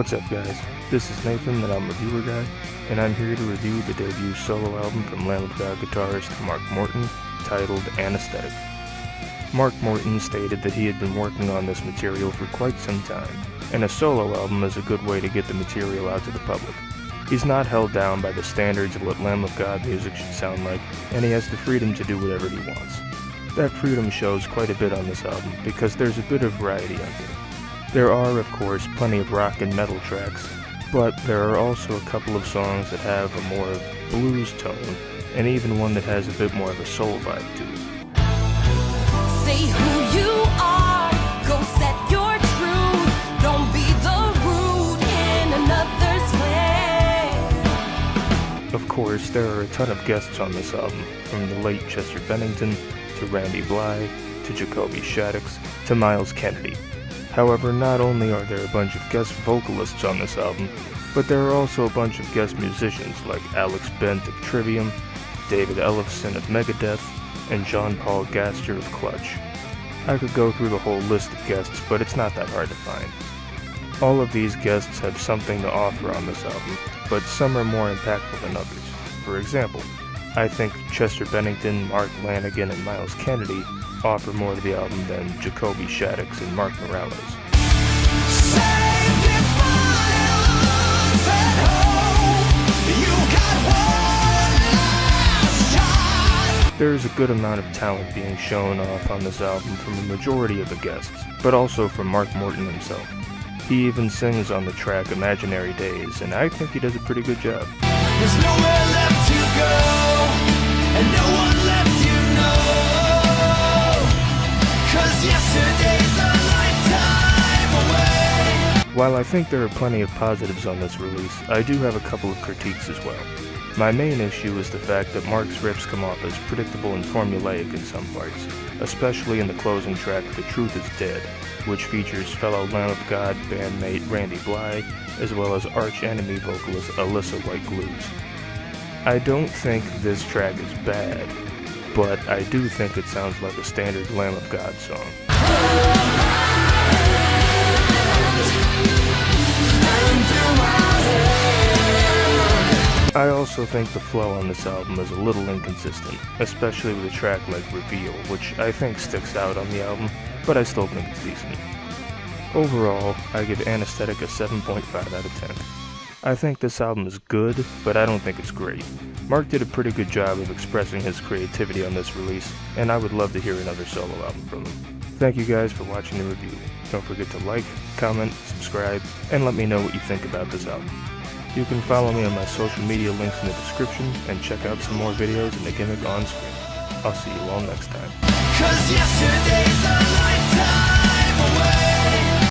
What's up guys, this is Nathan, ThatAlbumReviewerGuy, and I'm here to review the debut solo album from Lamb of God guitarist Mark Morton, titled Anesthetic. Mark Morton stated that he had been working on this material for quite some time, and a solo album is a good way to get the material out to the public. He's not held down by the standards of what Lamb of God music should sound like, and he has the freedom to do whatever he wants. That freedom shows quite a bit on this album, because there's a bit of variety on here. There are, of course, plenty of rock and metal tracks, but there are also a couple of songs that have a more blues tone, and even one that has a bit more of a soul vibe to it. Say who you are, go set your truth, don't be the rude in another's way. Of course, there are a ton of guests on this album, from the late Chester Bennington, to Randy Blythe, to Jacoby Shaddix, to Miles Kennedy. However, not only are there a bunch of guest vocalists on this album, but there are also a bunch of guest musicians like Alex Bent of Trivium, David Ellefson of Megadeth, and John Paul Gaster of Clutch. I could go through the whole list of guests, but it's not that hard to find. All of these guests have something to offer on this album, but some are more impactful than others. For example, I think Chester Bennington, Mark Lanegan, and Miles Kennedy offer more to the album than Jacoby Shaddix and Mark Morales. There is a good amount of talent being shown off on this album from a majority of the guests, but also from Mark Morton himself. He even sings on the track Imaginary Days, and I think he does a pretty good job. There's nowhere left to go, and no one left you know, 'cause yesterday's a lifetime away. While I think there are plenty of positives on this release, I do have a couple of critiques as well. My main issue is the fact that Mark's riffs come off as predictable and formulaic in some parts, especially in the closing track The Truth Is Dead, which features fellow Lamb of God bandmate Randy Blythe, as well as arch-enemy vocalist Alyssa White-Gluz. I don't think this track is bad, but I do think it sounds like a standard Lamb of God song. I also think the flow on this album is a little inconsistent, especially with a track like Reveal, which I think sticks out on the album, but I still think it's decent. Overall, I give Anesthetic a 7.5 out of 10. I think this album is good, but I don't think it's great. Mark did a pretty good job of expressing his creativity on this release, and I would love to hear another solo album from him. Thank you guys for watching the review. Don't forget to like, comment, subscribe, and let me know what you think about this album. You can follow me on my social media links in the description, and check out some more videos in the gimmick on screen. I'll see you all next time. 'Cause yesterday's a lifetime away.